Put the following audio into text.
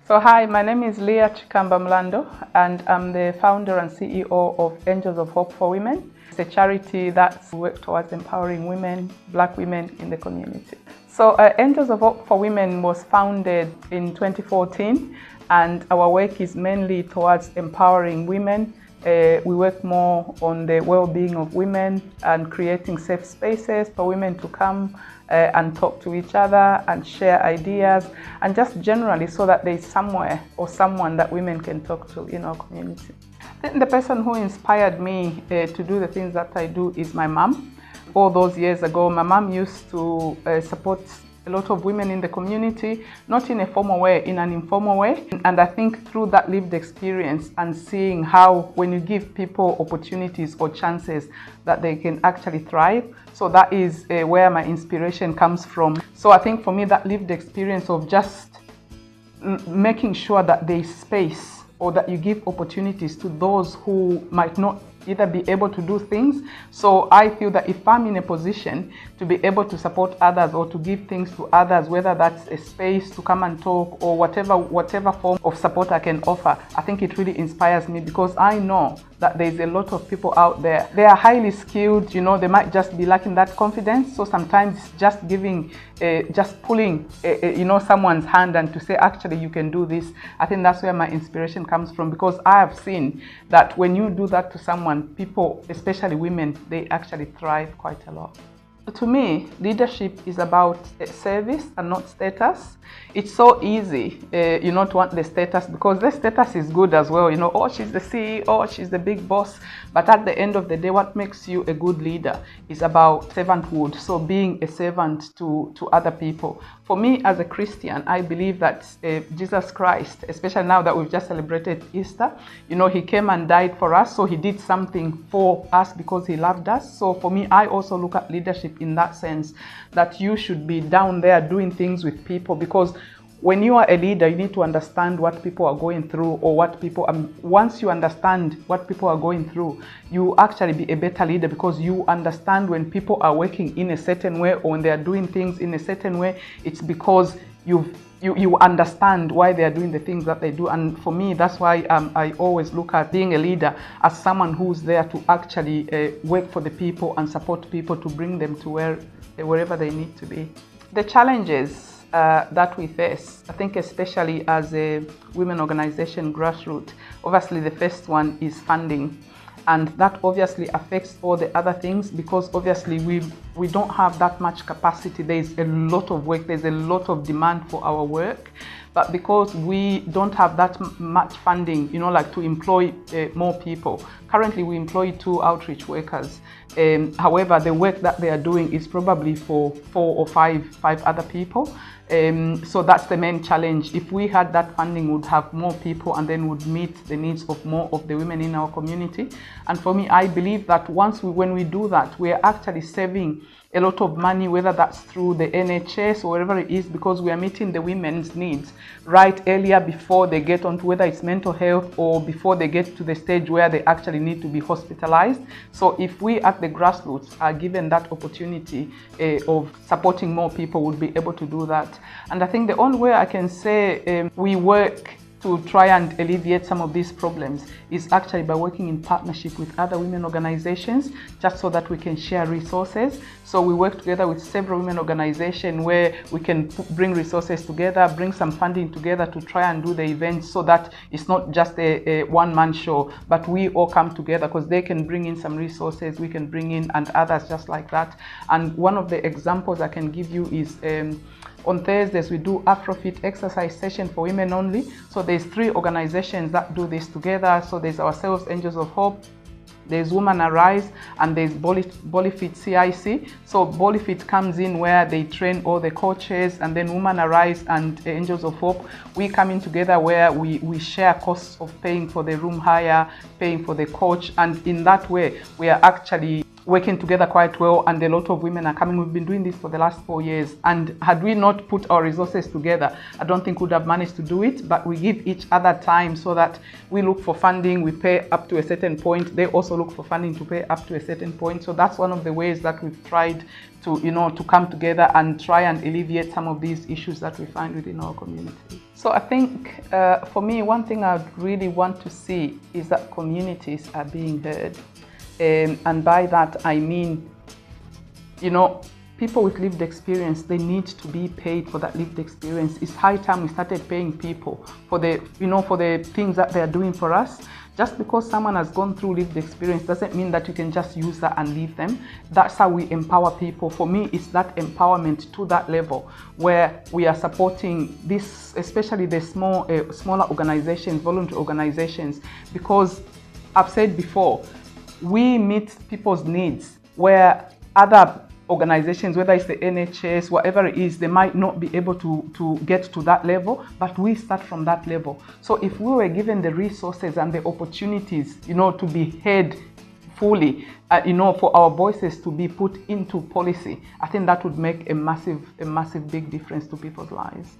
So hi, my name is Leah Chikamba and I'm the founder and CEO of Angels of Hope for Women. It's a charity that works towards empowering women, Black women in the community. So Angels of Hope for Women was founded in 2014 and our work is mainly towards empowering women. We work more on the well-being of women and creating safe spaces for women to come and talk to each other and share ideas, and just generally so that there's somewhere or someone that women can talk to in our community. I think the person who inspired me to do the things that I do is my mom. All those years ago, my mom used to support a lot of women in the community, not in a formal way, in an informal way. And I think through that lived experience and seeing how when you give people opportunities or chances that they can actually thrive, so that is where my inspiration comes from. So I think for me, that lived experience of just making sure that there's space or that you give opportunities to those who might not either be able to do things. So I feel that if I'm in a position to be able to support others or to give things to others, whether that's a space to come and talk or whatever form of support I can offer, I think it really inspires me, because I know that there's a lot of people out there. They are highly skilled, they might just be lacking that confidence. So sometimes just giving, just pulling, someone's hand and to say, actually, you can do this. I think that's where my inspiration comes from, because I have seen that when you do that to someone, people, especially women, they actually thrive quite a lot. To me, leadership is about service and not status. It's so easy, to want the status, because the status is good as well. Oh, she's the CEO, she's the big boss. But at the end of the day, what makes you a good leader is about servanthood. So being a servant to other people. For me, as a Christian, I believe that Jesus Christ, especially now that we've just celebrated Easter, he came and died for us. So he did something for us because he loved us. So for me, I also look at leadership in that sense, that you should be down there doing things with people, because when you are a leader, you need to understand what people are going through, or what people, once you understand what people are going through, you actually be a better leader, because you understand when people are working in a certain way or when they are doing things in a certain way, it's because you understand why they are doing the things that they do. And for me, that's why I always look at being a leader as someone who's there to actually work for the people and support people to bring them to wherever they need to be. The challenges that we face, I think especially as a women organization grassroots, obviously the first one is funding. And that obviously affects all the other things, because obviously we don't have that much capacity. There's a lot of work, there's a lot of demand for our work. But because we don't have that much funding, to employ more people. Currently, we employ 2 outreach workers. However, the work that they are doing is probably for 4 or 5 other people. So that's the main challenge. If we had that funding, we would have more people and then would meet the needs of more of the women in our community. And for me, I believe that when we do that, we are actually saving a lot of money, whether that's through the NHS or wherever it is, because we are meeting the women's needs right earlier before they get onto, whether it's mental health or before they get to the stage where they actually need to be hospitalized. So if we at the grassroots are given that opportunity of supporting more people, we'll be able to do that. And I think the only way I can say we work to try and alleviate some of these problems is actually by working in partnership with other women organizations, just so that we can share resources. So we work together with several women organizations where we can bring resources together, bring some funding together to try and do the events, so that it's not just a one-man show, but we all come together, because they can bring in some resources, we can bring in, and others just like that. And one of the examples I can give you is on Thursdays, we do Afrofit exercise session for women only. So there's 3 organizations that do this together. So there's ourselves, Angels of Hope, there's Women Arise, and there's Bolifit CIC. So Bolifit comes in where they train all the coaches, and then Women Arise and Angels of Hope, we come in together where we share costs of paying for the room hire, paying for the coach. And in that way, we are actually working together quite well, and a lot of women are coming. We've been doing this for the last 4 years, and had we not put our resources together, I don't think we'd have managed to do it. But we give each other time, so that we look for funding, we pay up to a certain point, they also look for funding to pay up to a certain point. So that's one of the ways that we've tried to come together and try and alleviate some of these issues that we find within our community. So I think for me, one thing I really want to see is that communities are being heard. And by that, I mean, people with lived experience, they need to be paid for that lived experience. It's high time we started paying people for the, for the things that they're doing for us. Just because someone has gone through lived experience doesn't mean that you can just use that and leave them. That's how we empower people. For me, it's that empowerment to that level where we are supporting this, especially the smaller organizations, voluntary organizations, because I've said before, we meet people's needs where other organizations, whether it's the NHS, whatever it is, they might not be able to get to that level, but we start from that level. So if we were given the resources and the opportunities, to be heard fully, for our voices to be put into policy, I think that would make a massive big difference to people's lives.